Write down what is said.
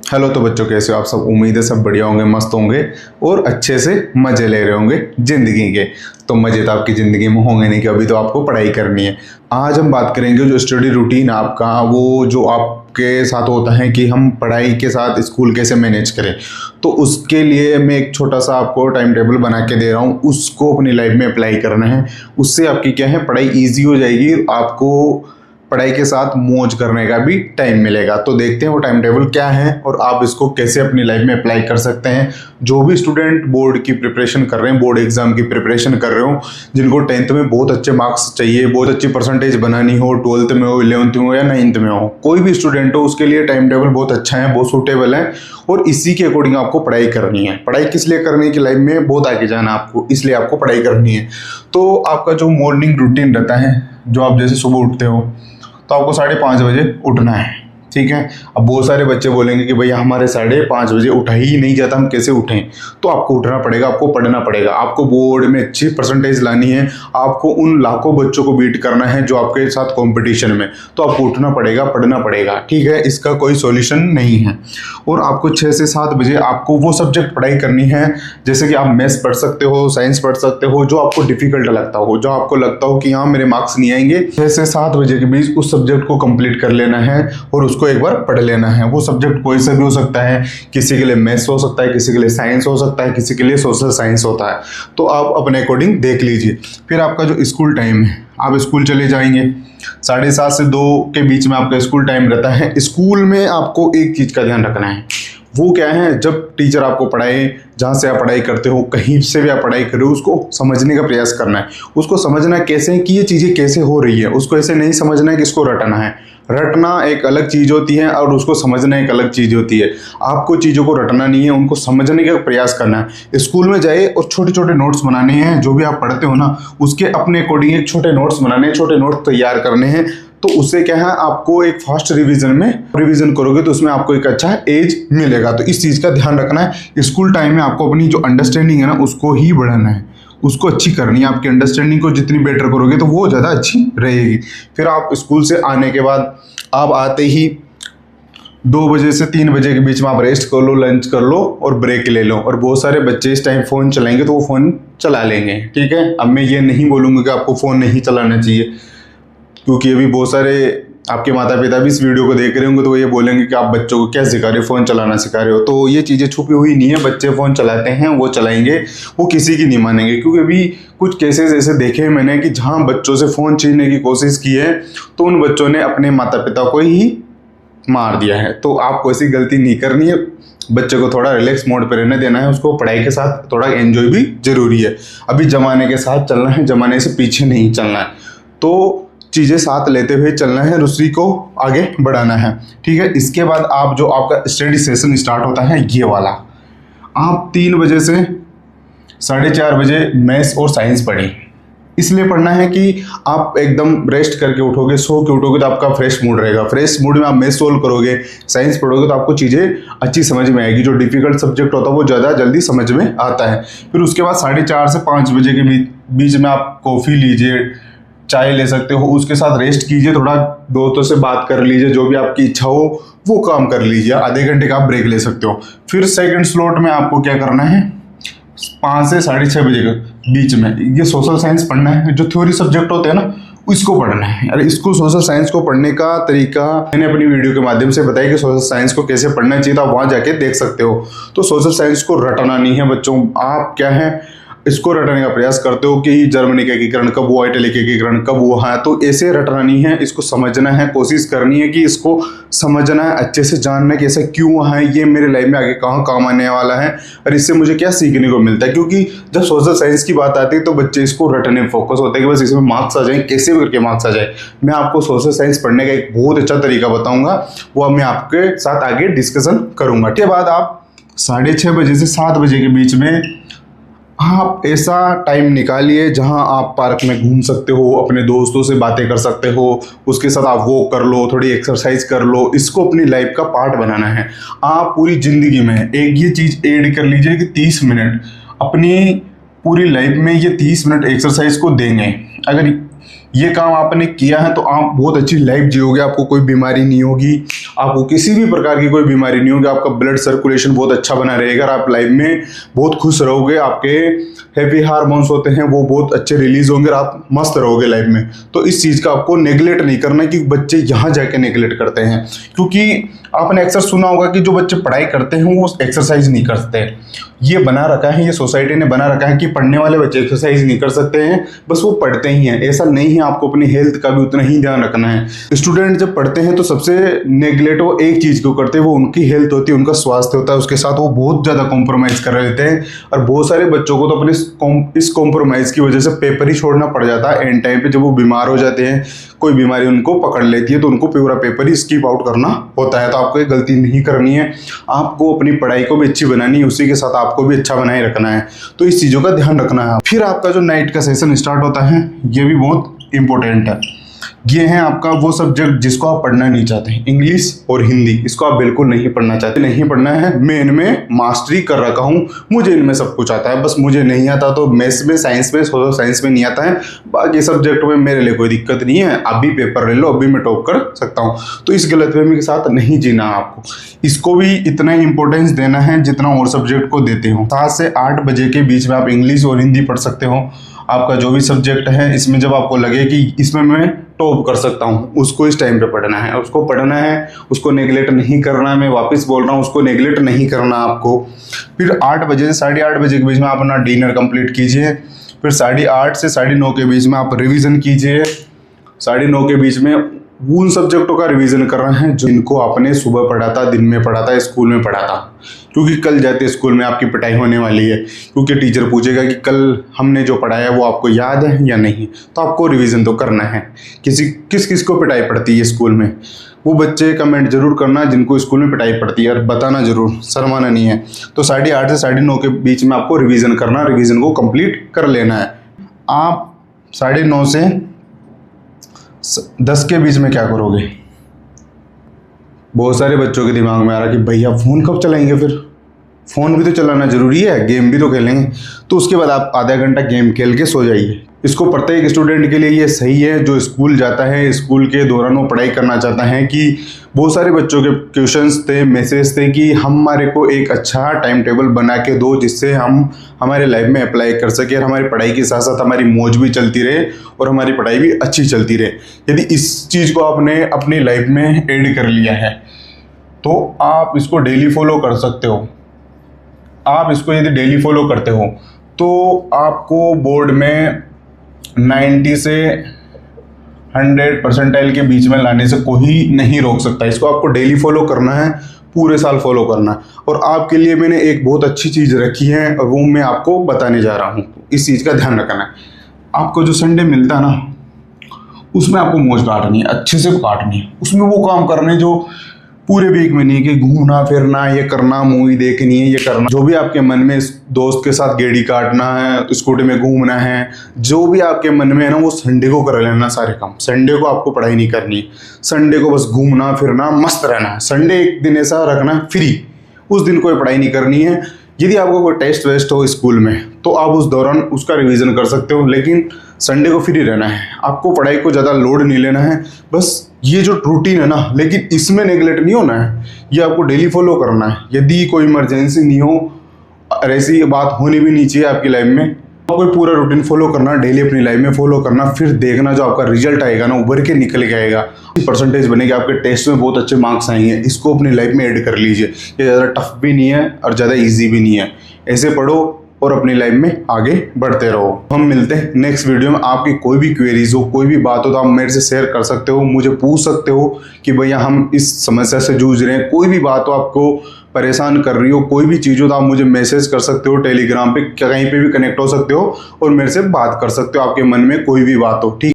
Hello तो बच्चों, कैसे हो आप सब। उम्मीद है सब बढ़िया होंगे, मस्त होंगे और अच्छे से मज़े ले रहे होंगे ज़िंदगी के। तो मज़े तो आपकी ज़िंदगी में होंगे नहीं कि अभी तो आपको पढ़ाई करनी है। आज हम बात करेंगे जो स्टडी रूटीन आपका, वो जो आपके साथ होता है कि हम पढ़ाई के साथ स्कूल कैसे मैनेज करें। तो उसके लिए मैं एक छोटा सा आपको टाइम टेबल बना के दे रहा हूँ, उसको अपनी लाइफ में अप्लाई करना है। उससे आपकी क्या है, पढ़ाई ईजी हो जाएगी, आपको पढ़ाई के साथ मौज करने का भी टाइम मिलेगा। तो देखते हैं वो टाइम टेबल क्या है और आप इसको कैसे अपनी लाइफ में अप्लाई कर सकते हैं। जो भी स्टूडेंट बोर्ड की प्रिपरेशन कर रहे हैं, बोर्ड एग्जाम की प्रिपरेशन कर रहे हो, जिनको 10th में बहुत अच्छे मार्क्स चाहिए, बहुत अच्छी परसेंटेज बनानी हो, 12th में हो, 11th में हो या 9th में हो, कोई भी स्टूडेंट हो, उसके लिए टाइम टेबल बहुत अच्छा है, बहुत सूटेबल है। और इसी के अकॉर्डिंग आपको पढ़ाई करनी है। पढ़ाई किस लिए करनी है कि लाइफ में बहुत आगे जाना आपको, इसलिए आपको पढ़ाई करनी है। तो आपका जो मॉर्निंग रूटीन रहता है, जो आप जैसे सुबह उठते हो तो आपको 5:30 बजे उठना है, ठीक है। अब बहुत सारे बच्चे बोलेंगे कि भैया हमारे 5:30 बजे उठा ही नहीं जाता, हम कैसे उठें। तो आपको उठना पड़ेगा, आपको पढ़ना पड़ेगा, आपको बोर्ड में अच्छी परसेंटेज लानी है, आपको उन लाखों बच्चों को बीट करना है जो आपके साथ कंपटीशन में। तो आपको उठना पड़ेगा, पढ़ना पड़ेगा, ठीक है। इसका कोई सॉल्यूशन नहीं है। और आपको 6 से 7 बजे आपको वो सब्जेक्ट पढ़ाई करनी है, जैसे कि आप मैथ्स पढ़ सकते हो, साइंस पढ़ सकते हो, जो आपको डिफिकल्ट लगता हो, जो आपको लगता हो कि हाँ मेरे मार्क्स नहीं आएंगे, 6 से 7 बजे के बीच उस सब्जेक्ट को कंप्लीट कर लेना है और उसको एक बार पढ़ लेना है। वो सब्जेक्ट कोई सा भी हो सकता है, किसी के लिए मैथ्स हो सकता है, किसी के लिए साइंस हो सकता है, किसी के लिए सोशल साइंस होता है। तो आप अपने अकॉर्डिंग देख लीजिए। फिर आपका जो स्कूल टाइम है, आप स्कूल चले जाएंगे, 7:30 से 2 के बीच में आपका स्कूल टाइम रहता है। स्कूल में आपको एक चीज़ का ध्यान रखना है, वो क्या है, जब टीचर आपको पढ़ाए, जहाँ से आप पढ़ाई करते हो, कहीं से भी आप पढ़ाई कर रहे हो, उसको समझने का प्रयास करना है। उसको समझना कैसे है कि ये चीज़ें कैसे हो रही है। उसको ऐसे नहीं समझना है कि इसको रटना है। रटना एक अलग चीज़ होती है और उसको समझना एक अलग चीज़ होती है। आपको चीज़ों को रटना नहीं है, उनको समझने का प्रयास करना है। स्कूल में जाए और छोटे छोटे नोट्स बनाने हैं, जो भी आप पढ़ते हो ना उसके अपने अकॉर्डिंग एक छोटे नोट्स बनाने हैं, छोटे नोट्स तैयार करने हैं। तो उससे क्या है, आपको एक फास्ट रिवीजन में रिवीजन करोगे तो उसमें आपको एक अच्छा एज मिलेगा। तो इस चीज़ का ध्यान रखना है। स्कूल टाइम में आपको अपनी जो अंडरस्टैंडिंग है ना, उसको ही बढ़ाना है, उसको अच्छी करनी है। आपकी अंडरस्टैंडिंग को जितनी बेटर करोगे तो वो ज़्यादा अच्छी रहेगी। फिर आप स्कूल से आने के बाद आप आते ही 2 बजे से 3 बजे के बीच में आप रेस्ट कर लो, लंच कर लो और ब्रेक ले लो। और बहुत सारे बच्चे इस टाइम फ़ोन चलाएंगे तो वो फ़ोन चला लेंगे, ठीक है। अब मैं ये नहीं बोलूँगा कि आपको फ़ोन नहीं चलाना चाहिए, क्योंकि अभी बहुत सारे आपके माता पिता भी इस वीडियो को देख रहे होंगे तो वो ये बोलेंगे कि आप बच्चों को क्या सिखा रहे हो, फ़ोन चलाना सिखा रहे हो। तो ये चीज़ें छुपी हुई नहीं है, बच्चे फ़ोन चलाते हैं, वो चलाएंगे, वो किसी की नहीं मानेंगे। क्योंकि अभी कुछ केसेस ऐसे देखे हैं मैंने कि जहाँ बच्चों से फ़ोन छीनने की कोशिश की है तो उन बच्चों ने अपने माता पिता को ही मार दिया है। तो आपको ऐसी गलती नहीं करनी है। बच्चे को थोड़ा रिलैक्स मोड पर रहने देना है, उसको पढ़ाई के साथ थोड़ा एंजॉय भी जरूरी है। अभी ज़माने के साथ चलना है, ज़माने से पीछे नहीं चलना है। तो चीज़ें साथ लेते हुए चलना है, उसी को आगे बढ़ाना है, ठीक है। इसके बाद आप जो आपका स्टडी सेशन स्टार्ट होता है ये वाला, आप 3 बजे से 4:30 बजे मैथ्स और साइंस पढ़ें। इसलिए पढ़ना है कि आप एकदम रेस्ट करके उठोगे, सो के उठोगे तो आपका फ्रेश मूड रहेगा। फ्रेश मूड में आप मैथ्स सोल्व करोगे, साइंस पढ़ोगे तो आपको चीज़ें अच्छी समझ में आएगी। जो डिफिकल्ट सब्जेक्ट होता है वो ज़्यादा जल्दी समझ में आता है। फिर उसके बाद 4:30 से 5 बजे के बीच में आप कॉफ़ी लीजिए, चाय ले सकते हो, उसके साथ रेस्ट कीजिए, थोड़ा दोस्तों से बात कर लीजिए, जो भी आपकी इच्छा हो वो काम कर लीजिए। आधे घंटे का आप ब्रेक ले सकते हो। फिर सेकंड स्लॉट में आपको क्या करना है, 5 से 6:30 बजे के बीच में ये सोशल साइंस पढ़ना है। जो थ्योरी सब्जेक्ट होते हैं ना इसको पढ़ना है। अरे इसको सोशल साइंस को पढ़ने का तरीका मैंने अपनी वीडियो के माध्यम से बताया कि सोशल साइंस को कैसे पढ़ना चाहिए, तो आप वहाँ जाके देख सकते हो। तो सोशल साइंस को रटना नहीं है बच्चों। आप क्या है, इसको रटने का प्रयास करते हो कि जर्मनी का एकीकरण कब हुआ, इटली का एकीकरण कब हुआ है, तो ऐसे रटना नहीं है, इसको समझना है। कोशिश करनी है कि इसको समझना है, अच्छे से जानना है कि ऐसा क्यों हुआ है, ये मेरे लाइफ में आगे कहाँ काम आने वाला है और इससे मुझे क्या सीखने को मिलता है। क्योंकि जब सोशल साइंस की बात आती है तो बच्चे इसको रटने में फोकस होते हैं कि बस इसमें मार्क्स आ जाए, कैसे भी करके मार्क्स आ जाए। मैं आपको सोशल साइंस पढ़ने का एक बहुत अच्छा तरीका बताऊँगा, वो मैं आपके साथ आगे डिस्कशन करूँगा। उसके बाद आप 6:30 बजे से 7 बजे के बीच में आप ऐसा टाइम निकालिए जहां आप पार्क में घूम सकते हो, अपने दोस्तों से बातें कर सकते हो, उसके साथ आप वॉक कर लो, थोड़ी एक्सरसाइज कर लो। इसको अपनी लाइफ का पार्ट बनाना है। आप पूरी ज़िंदगी में एक ये चीज़ ऐड कर लीजिए कि 30 मिनट अपनी पूरी लाइफ में ये 30 मिनट एक्सरसाइज को देंगे। अगर ये काम आपने किया है तो आप बहुत अच्छी लाइफ जियोगे, आपको कोई बीमारी नहीं होगी, आपको किसी भी प्रकार की कोई बीमारी नहीं होगी, आपका ब्लड सर्कुलेशन बहुत अच्छा बना रहेगा, आप लाइफ में बहुत खुश रहोगे, आपके हैप्पी हार्मोन्स होते हैं वो बहुत अच्छे रिलीज होंगे और आप मस्त रहोगे लाइफ में। तो इस चीज़ का आपको नेगलेक्ट नहीं करना है कि बच्चे यहाँ जाके नेगलेक्ट करते हैं, क्योंकि आपने अक्सर सुना होगा कि जो बच्चे पढ़ाई करते हैं वो एक्सरसाइज नहीं करते। ये बना रखा है, ये सोसाइटी ने बना रखा है कि पढ़ने वाले बच्चे एक्सरसाइज नहीं कर सकते हैं, बस वो पढ़ते ही हैं। ऐसा नहीं है, आपको अपनी हेल्थ का भी उतना ही ध्यान रखना है। स्टूडेंट जब पढ़ते हैं तो सबसे नेगलेक्ट वो एक चीज़ को करते हैं, वो उनकी हेल्थ होती है, उनका स्वास्थ्य होता है, उसके साथ वो बहुत ज़्यादा कॉम्प्रोमाइज़ कर लेते हैं। और बहुत सारे बच्चों को तो अपने इस कॉम्प्रोमाइज़ की वजह से पेपर ही छोड़ना पड़ जाता है। एंड टाइम पे जब वो बीमार हो जाते हैं, कोई बीमारी उनको पकड़ लेती है, तो उनको पूरा पेपर ही स्किप आउट करना होता है। तो आपको ये गलती नहीं करनी है, आपको अपनी पढ़ाई को भी अच्छी बनानी है, उसी के साथ आपको भी अच्छा बनाए रखना है। तो इस चीज़ों का ध्यान रखना है। फिर आपका जो नाइट का सेशन स्टार्ट होता है, ये भी बहुत इंपॉर्टेंट है। ये है आपका वो सब्जेक्ट जिसको आप पढ़ना नहीं चाहते, इंग्लिश और हिंदी। इसको आप बिल्कुल नहीं पढ़ना चाहते, नहीं पढ़ना है। मैं इनमें मास्टरी कर रखा हूँ, मुझे इनमें सब कुछ आता है, बस मुझे नहीं आता तो मैथ्स में, साइंस में, सोशल साइंस में नहीं आता है, बाकी सब्जेक्ट में मेरे लिए कोई दिक्कत नहीं है, अभी पेपर ले लो, अभी मैं टॉप कर सकता हूँ। तो इस गलतफहमी के साथ नहीं जीना आपको, इसको भी इतना इंपॉर्टेंस देना है जितना और सब्जेक्ट को देते हो। 7 से 8 बजे के बीच में आप इंग्लिश और हिंदी पढ़ सकते हो। आपका जो भी सब्जेक्ट है, इसमें जब आपको लगे कि इसमें मैं टॉप कर सकता हूँ, उसको इस टाइम पे पढ़ना है, उसको पढ़ना है, उसको नेगलेक्ट नहीं करना है। मैं वापस बोल रहा हूँ, उसको नेगलेक्ट नहीं करना आपको। फिर 8 बजे से 8:30 बजे के बीच में आप अपना डिनर कंप्लीट कीजिए। फिर 8:30 से 9:30 के बीच में आप रिवीजन कीजिए। 9:30 के बीच में उन सब्जेक्टों का रिवीजन कर रहे हैं जिनको आपने सुबह पढ़ा था, दिन में पढ़ा था, स्कूल में पढ़ा था, क्योंकि कल जाते स्कूल में आपकी पिटाई होने वाली है, क्योंकि टीचर पूछेगा कि कल हमने जो पढ़ाया वो आपको याद है या नहीं। तो आपको रिवीजन तो करना है। किस किस को पिटाई पड़ती है स्कूल में, वो बच्चे कमेंट जरूर करना जिनको स्कूल में पिटाई पड़ती है, और बताना जरूर, शर्माना नहीं है। तो 8:30 से 9:30 के बीच में आपको रिवीजन करना, रिवीजन को कंप्लीट कर लेना है। आप 9:30 से 10 के बीच में क्या करोगे? बहुत सारे बच्चों के दिमाग में आ रहा कि भैया फ़ोन कब चलाएंगे, फिर फ़ोन भी तो चलाना ज़रूरी है, गेम भी तो खेलेंगे। तो उसके बाद आप आधा घंटा गेम खेल के सो जाइए। इसको प्रत्येक स्टूडेंट के लिए ये सही है जो स्कूल जाता है, स्कूल के दौरान वो पढ़ाई करना चाहता है। कि बहुत सारे बच्चों के क्वेश्चंस थे, मैसेज थे कि हमारे को एक अच्छा टाइम टेबल बना के दो जिससे हम हमारे लाइफ में अप्लाई कर सके और हमारी पढ़ाई के साथ साथ हमारी मौज भी चलती रहे और हमारी पढ़ाई भी अच्छी चलती रहे। यदि इस चीज़ को आपने अपनी लाइफ में ऐड कर लिया है तो आप इसको डेली फॉलो कर सकते हो। आप इसको यदि डेली फॉलो करते हो तो आपको बोर्ड में 90 से 100 परसेंटाइल के बीच में लाने से कोई नहीं रोक सकता। इसको आपको डेली फॉलो करना है, पूरे साल फॉलो करना है। और आपके लिए मैंने एक बहुत अच्छी चीज़ रखी है और वो मैं आपको बताने जा रहा हूँ। इस चीज़ का ध्यान रखना है। आपको जो संडे मिलता है ना, उसमें आपको मौज काटनी है, अच्छे से काटनी है। उसमें वो काम करने जो पूरे वीक में नहीं कि घूमना फिरना, ये करना, मूवी देखनी है, ये करना, जो भी आपके मन में, दोस्त के साथ गेड़ी काटना है, स्कूटी में घूमना है, जो भी आपके मन में है ना, वो संडे को कर लेना सारे काम। संडे को आपको पढ़ाई नहीं करनी, संडे को बस घूमना फिरना, मस्त रहना है। संडे एक दिन ऐसा रखना है फ्री, उस दिन कोई पढ़ाई नहीं करनी है। यदि आपको कोई टेस्ट वेस्ट हो स्कूल में तो आप उस दौरान उसका रिवीजन कर सकते हो, लेकिन संडे को फ्री रहना है। आपको पढ़ाई को ज़्यादा लोड नहीं लेना है। बस ये जो रूटीन है ना, लेकिन इसमें नेगलेक्ट नहीं होना है, ये आपको डेली फॉलो करना है। यदि कोई इमरजेंसी नहीं हो और ऐसी बात होनी भी नहीं चाहिए आपकी लाइफ में, कोई पूरा रूटीन फॉलो करना, डेली अपनी लाइफ में फॉलो करना। फिर देखना जो आपका रिजल्ट आएगा ना, उभर के निकल के आएगा, परसेंटेज बनेगी, आपके टेस्ट में बहुत अच्छे मार्क्स आएंगे। इसको अपनी लाइफ में ऐड कर लीजिए। ये ज़्यादा टफ भी नहीं है और ज़्यादा इजी भी नहीं है। ऐसे पढ़ो और अपनी लाइफ में आगे बढ़ते रहो। हम मिलते हैं नेक्स्ट वीडियो में। आपकी कोई भी क्वेरीज हो, कोई भी बात हो तो आप मेरे से शेयर कर सकते हो, मुझे पूछ सकते हो कि भैया हम इस समस्या से जूझ रहे हैं। कोई भी बात हो, आपको परेशान कर रही हो, कोई भी चीज़ हो तो आप मुझे मैसेज कर सकते हो, टेलीग्राम पे, कहीं पे भी कनेक्ट हो सकते हो और मेरे से बात कर सकते हो। आपके मन में कोई भी बात हो, ठीक।